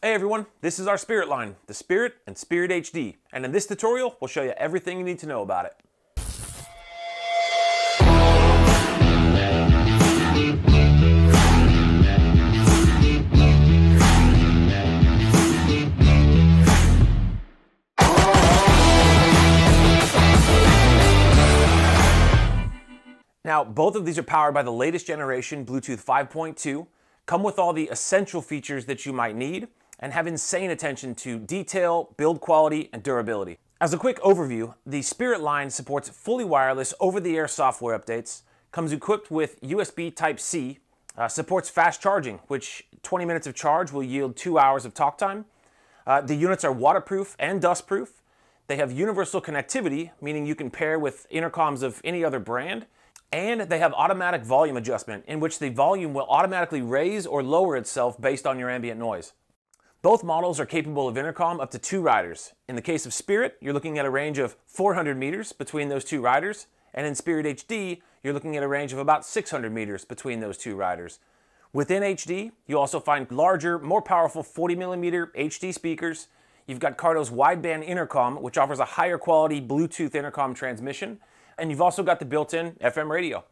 Hey everyone, this is our Spirit line, the Spirit and Spirit HD, and in this tutorial we'll show you everything you need to know about it. Now, both of these are powered by the latest generation Bluetooth 5.2, come with all the essential features that you might need, and have insane attention to detail, build quality, and durability. As a quick overview, the Spirit line supports fully wireless over-the-air software updates, comes equipped with USB Type-C, supports fast charging, which 20 minutes of charge will yield 2 hours of talk time. The units are waterproof and dustproof. They have universal connectivity, meaning you can pair with intercoms of any other brand. And they have automatic volume adjustment, in which the volume will automatically raise or lower itself based on your ambient noise. Both models are capable of intercom up to 2 riders. In the case of Spirit, you're looking at a range of 400 meters between those 2 riders, and in Spirit HD, you're looking at a range of about 600 meters between those 2 riders. Within HD, you also find larger, more powerful 40mm HD speakers. You've got Cardo's wideband intercom, which offers a higher quality Bluetooth intercom transmission. And you've also got the built-in FM radio.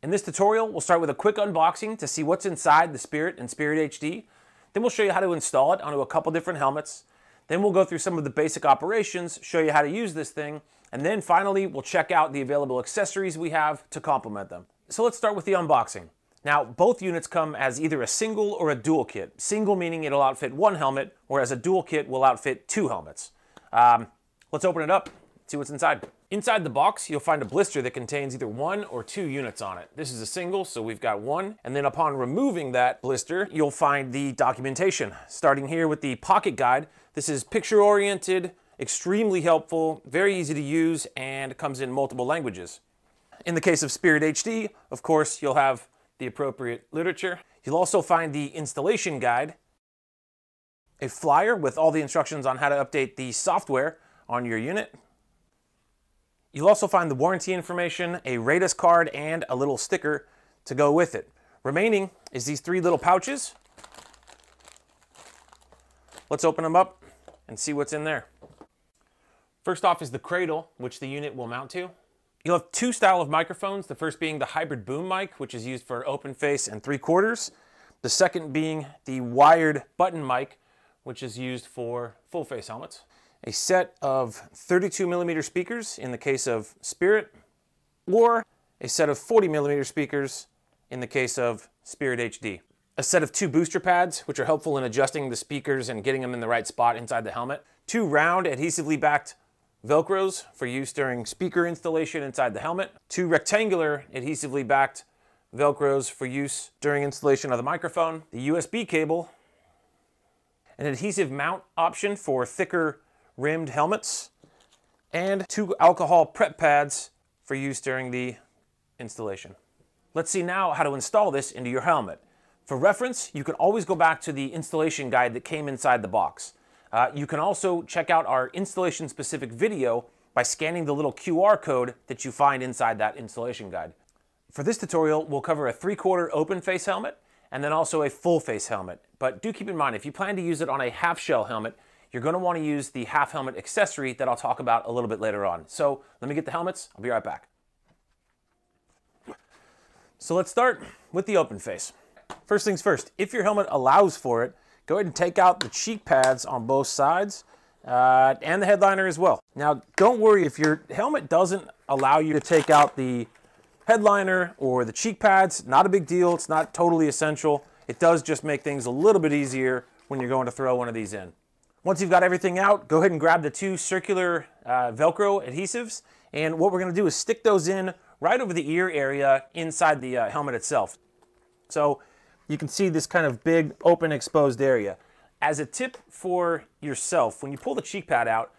In this tutorial, we'll start with a quick unboxing to see what's inside the Spirit and Spirit HD. Then we'll show you how to install it onto a couple different helmets. Then we'll go through some of the basic operations, show you how to use this thing, and then finally we'll check out the available accessories we have to complement them. So let's start with the unboxing. Now, both units come as either a single or a dual kit. Single meaning it'll outfit 1 helmet, whereas a dual kit will outfit 2 helmets. Let's open it up, see what's inside. Inside the box, you'll find a blister that contains either 1 or 2 units on it. This is a single, so we've got 1. And then upon removing that blister, you'll find the documentation. Starting here with the pocket guide. This is picture-oriented, extremely helpful, very easy to use, and comes in multiple languages. In the case of Spirit HD, of course, you'll have the appropriate literature. You'll also find the installation guide, a flyer with all the instructions on how to update the software on your unit. You'll also find the warranty information, a Ratus card, and a little sticker to go with it. Remaining is these 3 little pouches. Let's open them up and see what's in there. First off is the cradle, which the unit will mount to. You'll have 2 styles of microphones, the first being the hybrid boom mic, which is used for open face and 3/4. The second being the wired button mic, which is used for full face helmets. A set of 32mm speakers in the case of Spirit, or a set of 40mm speakers in the case of Spirit HD. A set of 2 booster pads, which are helpful in adjusting the speakers and getting them in the right spot inside the helmet. 2 round adhesively backed Velcros for use during speaker installation inside the helmet. 2 rectangular adhesively backed Velcros for use during installation of the microphone. The USB cable, an adhesive mount option for thicker rimmed helmets, and 2 alcohol prep pads for use during the installation. Let's see now how to install this into your helmet. For reference, you can always go back to the installation guide that came inside the box. You can also check out our installation specific video by scanning the little QR code that you find inside that installation guide. For this tutorial, we'll cover a 3/4 open face helmet and then also a full face helmet. But do keep in mind, if you plan to use it on a half shell helmet, you're going to want to use the half helmet accessory that I'll talk about a little bit later on. So let me get the helmets. I'll be right back. So let's start with the open face. First things first, if your helmet allows for it, go ahead and take out the cheek pads on both sides and the headliner as well. Now, don't worry if your helmet doesn't allow you to take out the headliner or the cheek pads. Not a big deal. It's not totally essential. It does just make things a little bit easier when you're going to throw one of these in. Once you've got everything out, go ahead and grab the 2 circular Velcro adhesives, and what we're going to do is stick those in right over the ear area inside the helmet itself. So you can see this kind of big open exposed area. As a tip for yourself, when you pull the cheek pad out,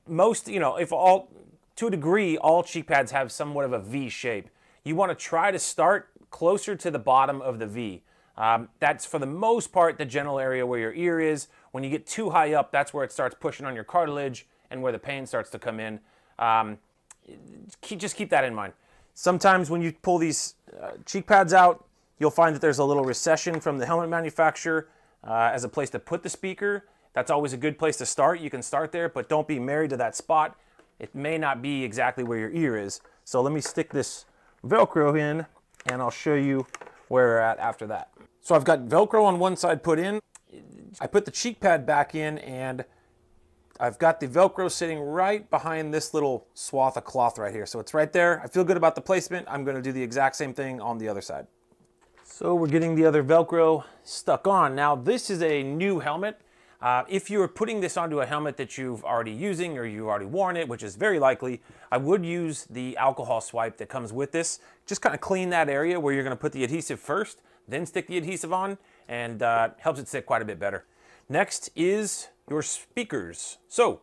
most, to a degree, all cheek pads have somewhat of a V shape. You want to try to start closer to the bottom of the V. That's for the most part the general area where your ear is. When you get too high up, that's where it starts pushing on your cartilage and where the pain starts to come in. Just keep that in mind. Sometimes when you pull these cheek pads out, you'll find that there's a little recession from the helmet manufacturer. as a place to put the speaker. That's always a good place to start. You can start there, but don't be married to that spot. It may not be exactly where your ear is. So let me stick this Velcro in and I'll show you where we're at after that. So I've got Velcro on one side put in. I put the cheek pad back in and I've got the Velcro sitting right behind this little swath of cloth right here. So it's right there. I feel good about the placement. I'm going to do the exact same thing on the other side. So we're getting the other Velcro stuck on. Now this is a new helmet. If you're putting this onto a helmet that you've already using or you've already worn it, which is very likely, I would use the alcohol swipe that comes with this. Just kind of clean that area where you're going to put the adhesive first, then stick the adhesive on, and helps it sit quite a bit better. Next is your speakers. So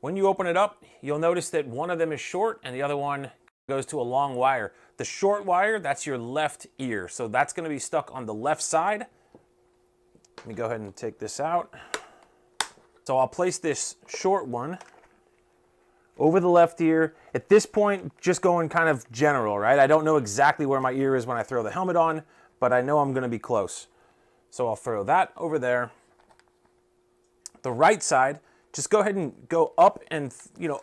when you open it up, you'll notice that one of them is short and the other one goes to a long wire. The short wire, that's your left ear. So that's going to be stuck on the left side. Let me go ahead and take this out. So I'll place this short one over the left ear. At this point, just going kind of general, right? I don't know exactly where my ear is when I throw the helmet on, but I know I'm going to be close. So I'll throw that over there. The right side, just go ahead and go up and,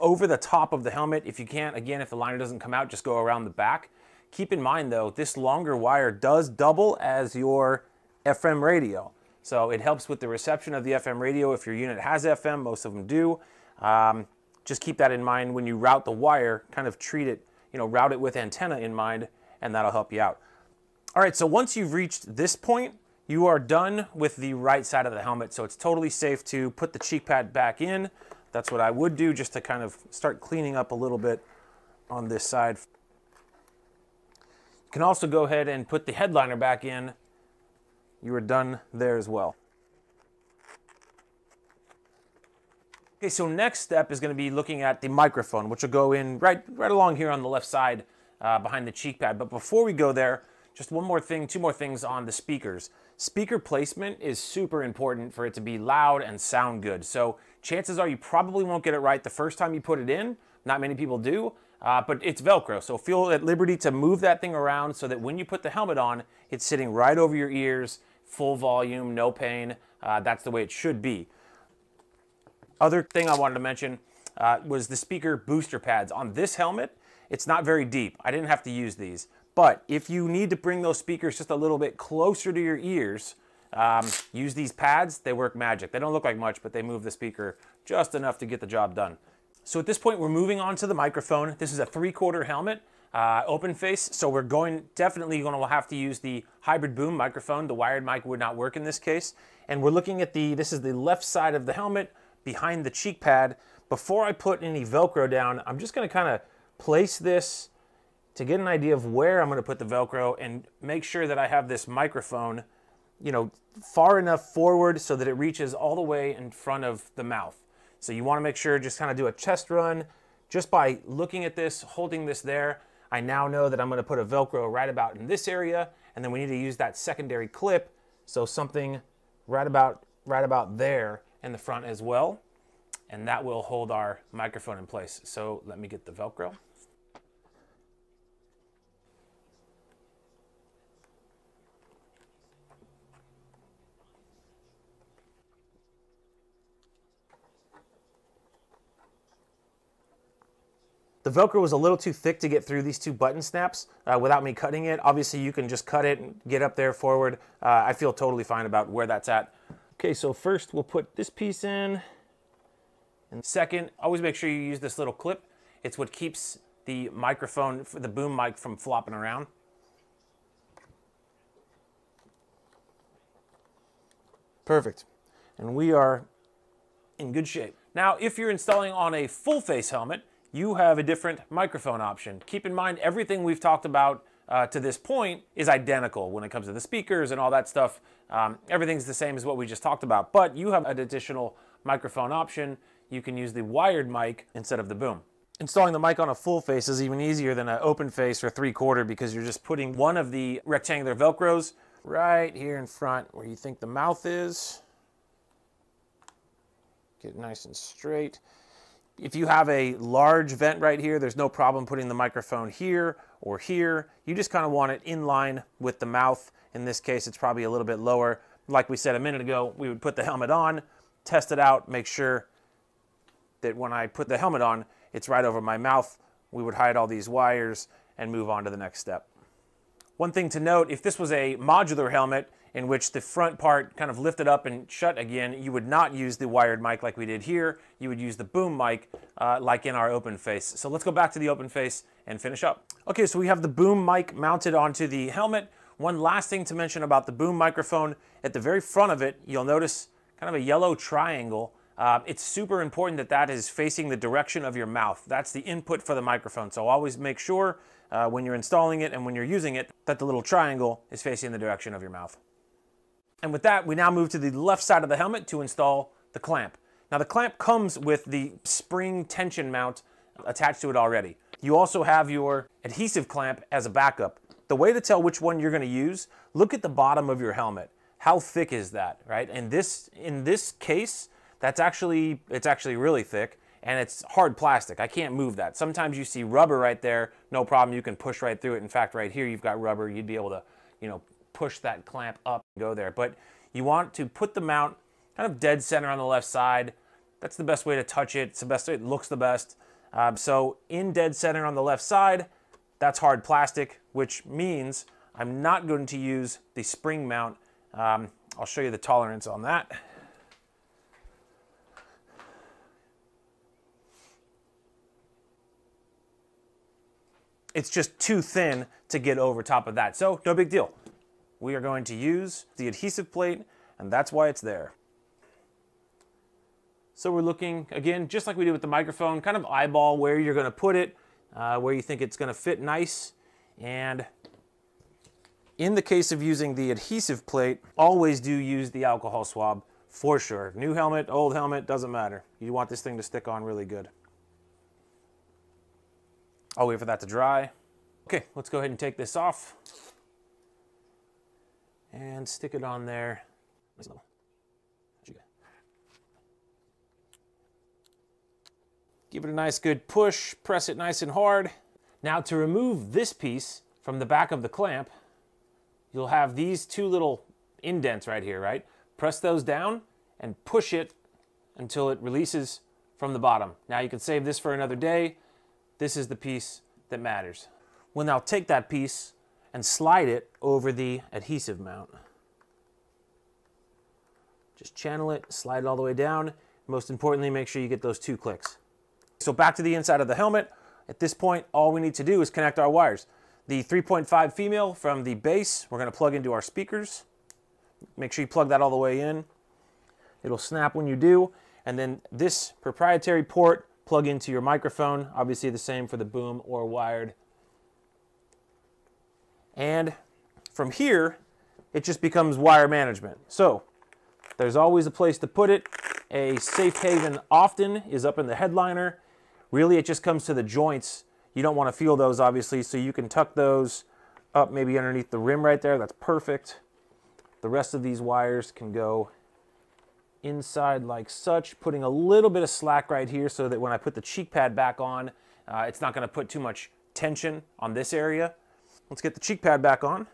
over the top of the helmet. If you can't, again, if the liner doesn't come out, just go around the back. Keep in mind though, this longer wire does double as your FM radio. So it helps with the reception of the FM radio. If your unit has FM, most of them do. Just keep that in mind when you route the wire, kind of treat it, route it with antenna in mind, and that'll help you out. All right, so once you've reached this point, you are done with the right side of the helmet. So it's totally safe to put the cheek pad back in. That's what I would do just to kind of start cleaning up a little bit on this side. You can also go ahead and put the headliner back in. You are done there as well. Okay, so next step is going to be looking at the microphone, which will go in right along here on the left side behind the cheek pad. But before we go there, just one more thing, two more things on the speakers. Speaker placement is super important for it to be loud and sound good. So chances are you probably won't get it right the first time you put it in. Not many people do, but it's Velcro. So feel at liberty to move that thing around so that when you put the helmet on, it's sitting right over your ears. Full volume, no pain. That's the way it should be. Other thing I wanted to mention was the speaker booster pads. On this helmet, it's not very deep. I didn't have to use these. But if you need to bring those speakers just a little bit closer to your ears, use these pads. They work magic. They don't look like much, but they move the speaker just enough to get the job done. So at this point, we're moving on to the microphone. This is a 3/4 helmet. Open face, so we're definitely going to have to use the hybrid boom microphone. The wired mic would not work in this case. And we're looking at this is the left side of the helmet behind the cheek pad. Before I put any Velcro down, I'm just going to kind of place this to get an idea of where I'm going to put the Velcro and make sure that I have this microphone, far enough forward so that it reaches all the way in front of the mouth. So you want to make sure, just kind of do a test run just by looking at this, holding this there. I now know that I'm going to put a Velcro right about in this area, and then we need to use that secondary clip, so something right about there in the front as well, and that will hold our microphone in place. So let me get the Velcro. The Velcro was a little too thick to get through these two button snaps without me cutting it. Obviously, you can just cut it and get up there forward. I feel totally fine about where that's at. Okay, so first we'll put this piece in. And second, always make sure you use this little clip. It's what keeps the microphone, the boom mic, from flopping around. Perfect. And we are in good shape. Now, if you're installing on a full face helmet, you have a different microphone option. Keep in mind, everything we've talked about to this point is identical when it comes to the speakers and all that stuff. Everything's the same as what we just talked about, but you have an additional microphone option. You can use the wired mic instead of the boom. Installing the mic on a full face is even easier than an open face or 3/4 because you're just putting one of the rectangular Velcros right here in front where you think the mouth is. Get it nice and straight. If you have a large vent right here, there's no problem putting the microphone here or here. You just kind of want it in line with the mouth. In this case, it's probably a little bit lower. like we said a minute ago, we would put the helmet on, test it out, make sure that when I put the helmet on, it's right over my mouth. We would hide all these wires and move on to the next step. One thing to note, if this was a modular helmet in which the front part kind of lifted up and shut again, you would not use the wired mic like we did here. You would use the boom mic like in our open face. So let's go back to the open face and finish up. Okay, so we have the boom mic mounted onto the helmet. One last thing to mention about the boom microphone, at the very front of it, you'll notice kind of a yellow triangle. It's super important that that is facing the direction of your mouth. That's the input for the microphone. So always make sure when you're installing it and when you're using it that the little triangle is facing the direction of your mouth. And with that, we now move to the left side of the helmet to install the clamp. Now the clamp comes with the spring tension mount attached to it already. You also have your adhesive clamp as a backup. The way to tell which one you're going to use, look at the bottom of your helmet. How thick is that, right? And in this case, it's actually really thick, and it's hard plastic. I can't move that. Sometimes you see rubber right there, no problem, you can push right through it. In fact, right here you've got rubber, you'd be able to, push that clamp up and go there. But you want to put the mount kind of dead center on the left side. That's the best way to touch it. It's the best way, it looks the best. So in dead center on the left side, that's hard plastic, which means I'm not going to use the spring mount. I'll show you the tolerance on that. It's just too thin to get over top of that, so no big deal. We are going to use the adhesive plate, and that's why it's there. So we're looking, again, just like we did with the microphone, kind of eyeball where you're going to put it, where you think it's going to fit nice. And in the case of using the adhesive plate, always do use the alcohol swab for sure. New helmet, old helmet, doesn't matter. You want this thing to stick on really good. I'll wait for that to dry. Okay, let's go ahead and take this off and stick it on there. Give it a nice good push, press it nice and hard. Now to remove this piece from the back of the clamp, you'll have these two little indents right here, right? Press those down and push it until it releases from the bottom. Now you can save this for another day. This is the piece that matters. We'll now take that piece and slide it over the adhesive mount. Just channel it, slide it all the way down. Most importantly, make sure you get those 2 clicks. So back to the inside of the helmet. At this point, all we need to do is connect our wires. The 3.5 female from the base, we're going to plug into our speakers. Make sure you plug that all the way in. It'll snap when you do. And then this proprietary port, plug into your microphone. Obviously the same for the boom or wired. And from here, it just becomes wire management. So there's always a place to put it. A safe haven often is up in the headliner. Really, it just comes to the joints. You don't want to feel those, obviously, so you can tuck those up maybe underneath the rim right there. That's perfect. The rest of these wires can go inside like such, putting a little bit of slack right here so that when I put the cheek pad back on, it's not going to put too much tension on this area. Let's get the cheek pad back on.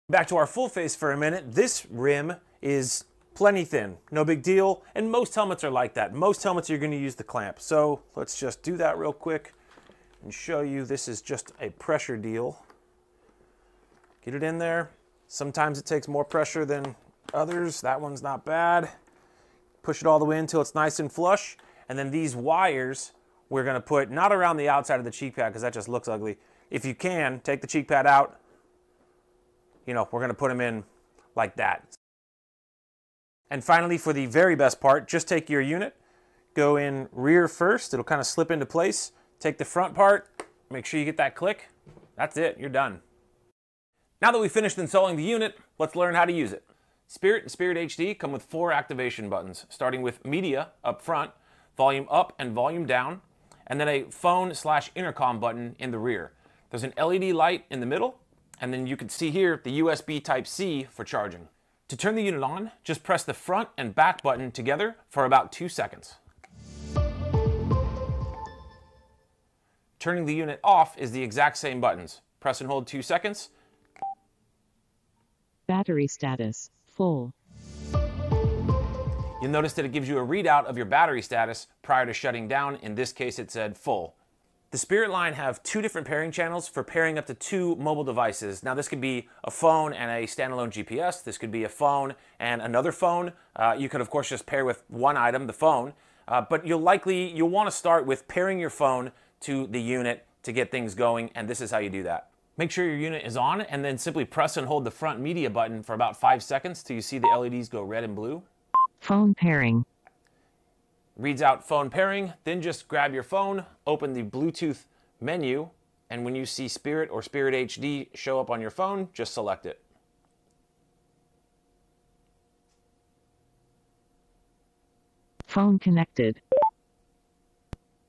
Back to our full face for a minute. This rim is plenty thin, no big deal, and most helmets are like that. Most helmets you're going to use the clamp. So let's just do that real quick and show you this is just a pressure deal. Get it in there. Sometimes it takes more pressure than others. That one's not bad. Push it all the way until it's nice and flush. And then these wires we're going to put not around the outside of the cheek pad because that just looks ugly. If you can, take the cheek pad out. We're going to put them in like that. And finally, for the very best part, just take your unit, go in rear first. It'll kind of slip into place. Take the front part, make sure you get that click. That's it, you're done. Now that we've finished installing the unit, let's learn how to use it. Spirit and Spirit HD come with 4 activation buttons, starting with media up front, volume up and volume down, and then a phone/intercom button in the rear. There's an LED light in the middle, and then you can see here the USB Type-C for charging. To turn the unit on, just press the front and back button together for about 2 seconds. Turning the unit off is the exact same buttons. Press and hold 2 seconds, Battery status, full. You'll notice that it gives you a readout of your battery status prior to shutting down. In this case, it said full. The Spirit line have two different pairing channels for pairing up to two mobile devices. Now this could be a phone and a standalone GPS. This could be a phone and another phone. You could of course just pair with one item, the phone, but you'll want to start with pairing your phone to the unit to get things going, and this is how you do that. Make sure your unit is on and then simply press and hold the front media button for about 5 seconds till you see the LEDs go red and blue. Phone pairing. Reads out phone pairing, then just grab your phone, open the Bluetooth menu, and when you see Spirit or Spirit HD show up on your phone, just select it. Phone connected.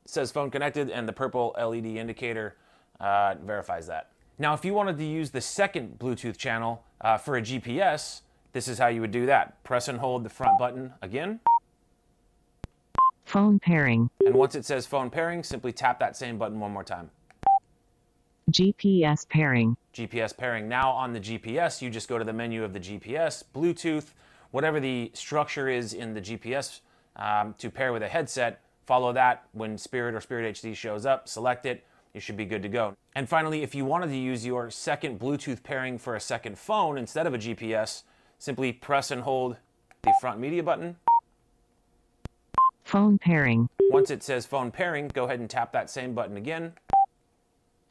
It says phone connected, and the purple LED indicator verifies that. Now, if you wanted to use the second Bluetooth channel for a GPS, this is how you would do that. Press and hold the front button again. Phone pairing. And once it says phone pairing, simply tap that same button one more time. GPS pairing. GPS pairing. Now on the GPS, you just go to the menu of the GPS, Bluetooth, whatever the structure is in the GPS to pair with a headset. Follow that. When Spirit or Spirit HD shows up, select it. You should be good to go. And finally, if you wanted to use your second Bluetooth pairing for a second phone instead of a GPS, simply press and hold the front media button. Phone pairing. Once it says phone pairing, go ahead and tap that same button again.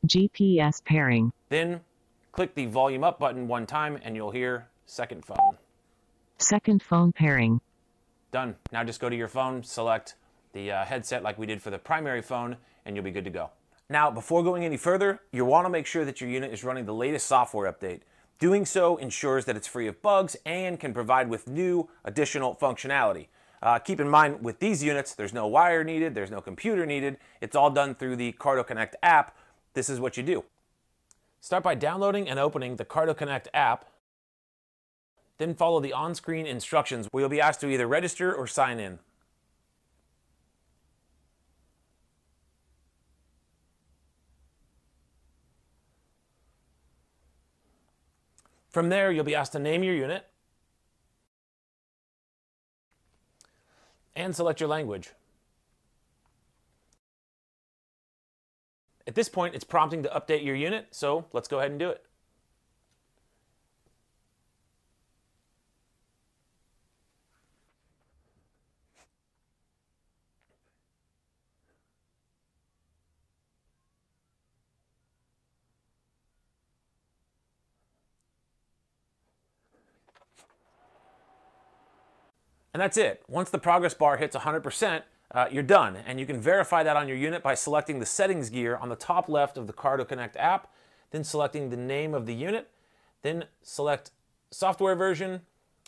GPS pairing. Then click the volume up button one time and you'll hear second phone. Second phone pairing. Done. Now just go to your phone, select the headset like we did for the primary phone, and you'll be good to go. Now, before going any further, you want to make sure that your unit is running the latest software update. Doing so ensures that it's free of bugs and can provide with new additional functionality. Keep in mind, with these units, there's no wire needed, there's no computer needed. It's all done through the Cardo Connect app. This is what you do. Start by downloading and opening the Cardo Connect app. Then follow the on-screen instructions where you'll be asked to either register or sign in. From there, you'll be asked to name your unit and select your language. At this point, it's prompting to update your unit, so let's go ahead and do it. And that's it. Once the progress bar hits 100%, you're done. And you can verify that on your unit by selecting the settings gear on the top left of the Cardo Connect app, then selecting the name of the unit, then select software version,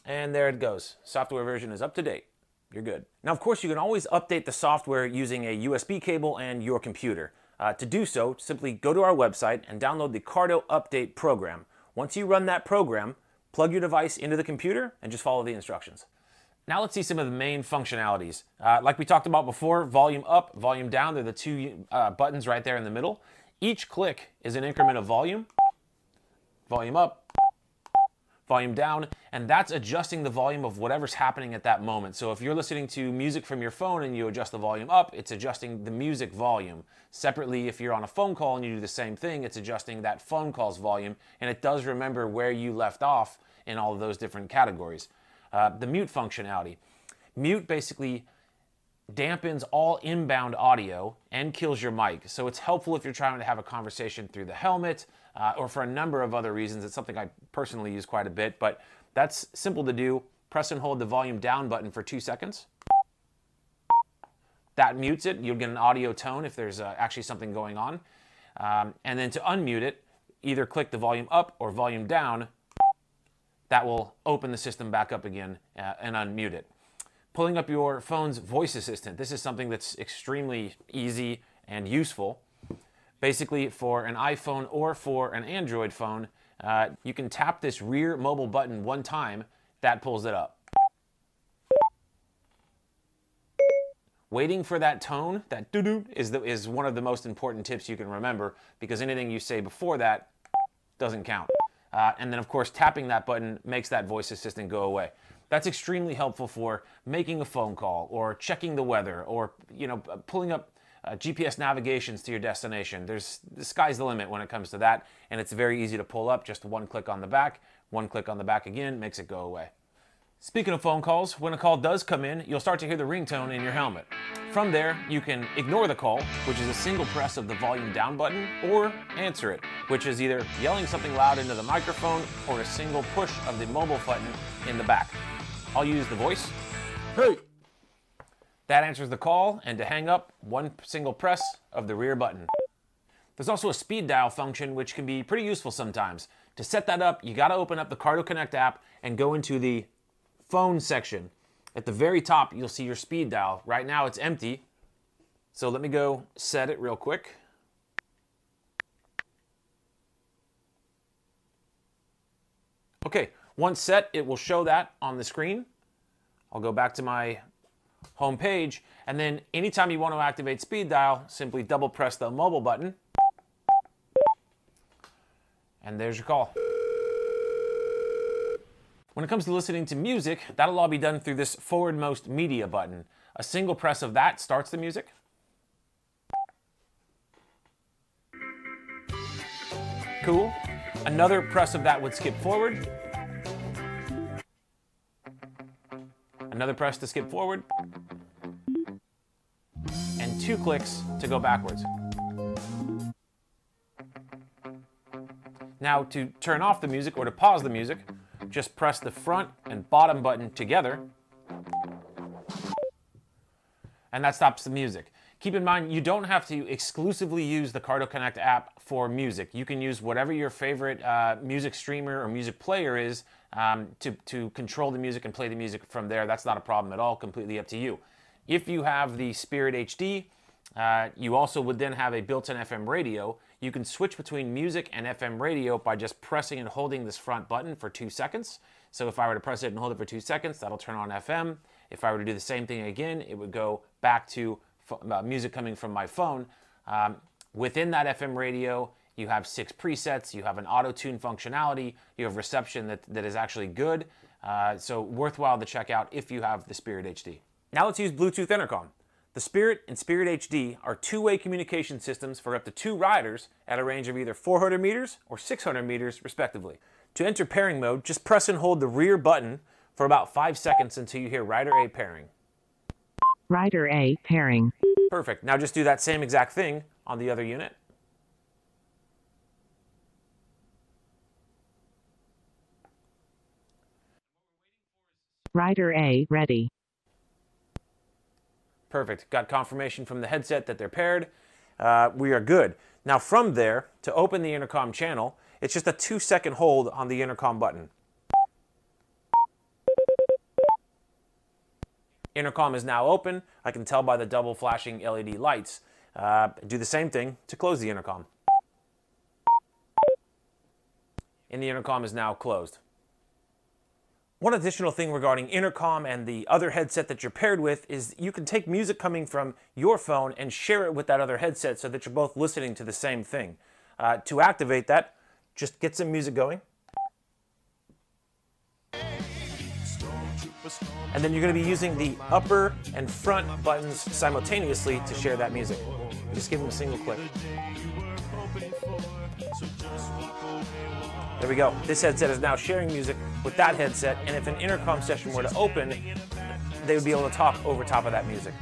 and there it goes. Software version is up to date. You're good. Now, of course, you can always update the software using a USB cable and your computer. To do so, simply go to our website and download the Cardo Update program. Once you run that program, plug your device into the computer and just follow the instructions. Now let's see some of the main functionalities. Like we talked about before, volume up, volume down, they're the two buttons right there in the middle. Each click is an increment of volume. Volume up, volume down, and that's adjusting the volume of whatever's happening at that moment. So if you're listening to music from your phone and you adjust the volume up, it's adjusting the music volume. Separately, if you're on a phone call and you do the same thing, it's adjusting that phone call's volume, and it does remember where you left off in all of those different categories. The mute functionality. Mute basically dampens all inbound audio and kills your mic. So it's helpful if you're trying to have a conversation through the helmet or for a number of other reasons. It's something I personally use quite a bit, but that's simple to do. Press and hold the volume down button for 2 seconds. That mutes it. You'll get an audio tone if there's actually something going on. And then to unmute it, either click the volume up or volume down. That will open the system back up again and unmute it. Pulling up your phone's voice assistant. This is something that's extremely easy and useful. Basically, for an iPhone or for an Android phone, you can tap this rear mobile button one time. That pulls it up. Waiting for that tone, that doo-doo, is one of the most important tips you can remember, because anything you say before that doesn't count. And then, of course, tapping that button makes that voice assistant go away. That's extremely helpful for making a phone call or checking the weather or, pulling up GPS navigations to your destination. The sky's the limit when it comes to that, and it's very easy to pull up. Just one click on the back again makes it go away. Speaking of phone calls, when a call does come in, you'll start to hear the ringtone in your helmet. From there, you can ignore the call, which is a single press of the volume down button, or answer it, which is either yelling something loud into the microphone or a single push of the mobile button in the back. I'll use the voice. Hey! That answers the call, and to hang up, one single press of the rear button. There's also a speed dial function, which can be pretty useful sometimes. To set that up, you gotta open up the Cardo Connect app and go into the phone section. At the very top, you'll see your speed dial. Right now, it's empty. So let me go set it real quick. Okay, once set, it will show that on the screen. I'll go back to my home page, and then anytime you want to activate speed dial, simply double press the mobile button, and there's your call. When it comes to listening to music, that'll all be done through this forwardmost media button. A single press of that starts the music. Cool. Another press of that would skip forward. Another press to skip forward. And 2 clicks to go backwards. Now, to turn off the music or to pause the music, just press the front and bottom button together, and that stops the music. Keep in mind, you don't have to exclusively use the Cardo Connect app for music. You can use whatever your favorite music streamer or music player is to control the music and play the music from there. That's not a problem at all, completely up to you. If you have the Spirit HD, you also would then have a built-in FM radio. You can switch between music and FM radio by just pressing and holding this front button for 2 seconds. So if I were to press it and hold it for 2 seconds, that'll turn on FM. If I were to do the same thing again, it would go back to music coming from my phone. Within that FM radio, you have 6 presets, you have an auto-tune functionality, you have reception that is actually good. So worthwhile to check out if you have the Spirit HD. Now let's use Bluetooth Intercom. The Spirit and Spirit HD are two-way communication systems for up to 2 riders at a range of either 400 meters or 600 meters, respectively. To enter pairing mode, just press and hold the rear button for about 5 seconds until you hear Rider A pairing. Rider A pairing. Perfect. Now just do that same exact thing on the other unit. Rider A ready. Perfect. Got confirmation from the headset that they're paired. We are good. Now from there, to open the intercom channel, it's just a 2-second hold on the intercom button. Intercom is now open. I can tell by the double flashing LED lights. Do the same thing to close the intercom. And the intercom is now closed. One additional thing regarding intercom and the other headset that you're paired with is you can take music coming from your phone and share it with that other headset so that you're both listening to the same thing. To activate that, just get some music going. And then you're going to be using the upper and front buttons simultaneously to share that music. Just give them a single click. There we go. This headset is now sharing music with that headset, and if an intercom session were to open, they would be able to talk over top of that music.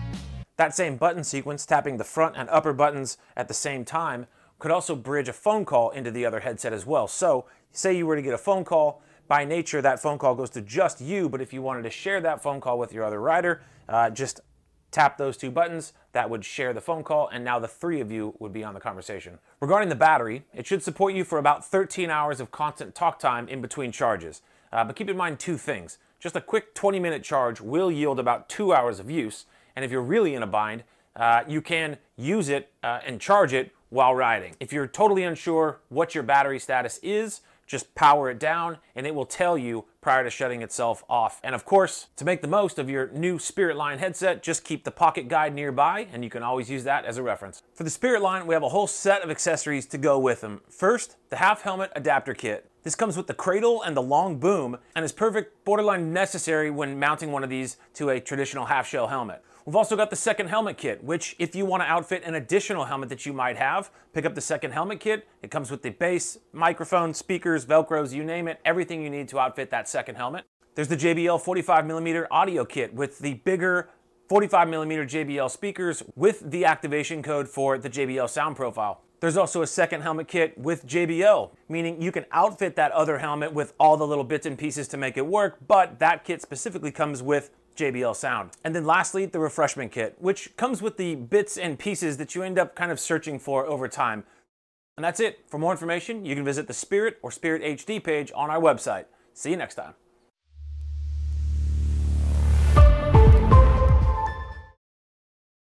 That same button sequence, tapping the front and upper buttons at the same time, could also bridge a phone call into the other headset as well. So, say you were to get a phone call, by nature that phone call goes to just you, but if you wanted to share that phone call with your other rider, just tap those 2 buttons, that would share the phone call, and now the 3 of you would be on the conversation. Regarding the battery, it should support you for about 13 hours of constant talk time in between charges. But keep in mind 2 things. Just a quick 20-minute charge will yield about 2 hours of use, and if you're really in a bind, you can use it and charge it while riding. If you're totally unsure what your battery status is, just power it down and it will tell you prior to shutting itself off. And of course, to make the most of your new Spirit line headset, just keep the pocket guide nearby and you can always use that as a reference. For the Spirit line, we have a whole set of accessories to go with them. First, the half helmet adapter kit. This comes with the cradle and the long boom and is perfect, borderline necessary when mounting one of these to a traditional half shell helmet. We've also got the second helmet kit, which if you want to outfit an additional helmet that you might have, pick up the second helmet kit. It comes with the base, microphone, speakers, Velcros, you name it, everything you need to outfit that second helmet. There's the JBL 45mm audio kit with the bigger 45mm JBL speakers with the activation code for the JBL sound profile. There's also a second helmet kit with JBL, meaning you can outfit that other helmet with all the little bits and pieces to make it work, but that kit specifically comes with JBL sound. And then lastly, the refreshment kit, which comes with the bits and pieces that you end up kind of searching for over time. And that's it. For more information, you can visit the Spirit or Spirit HD page on our website. See you next time.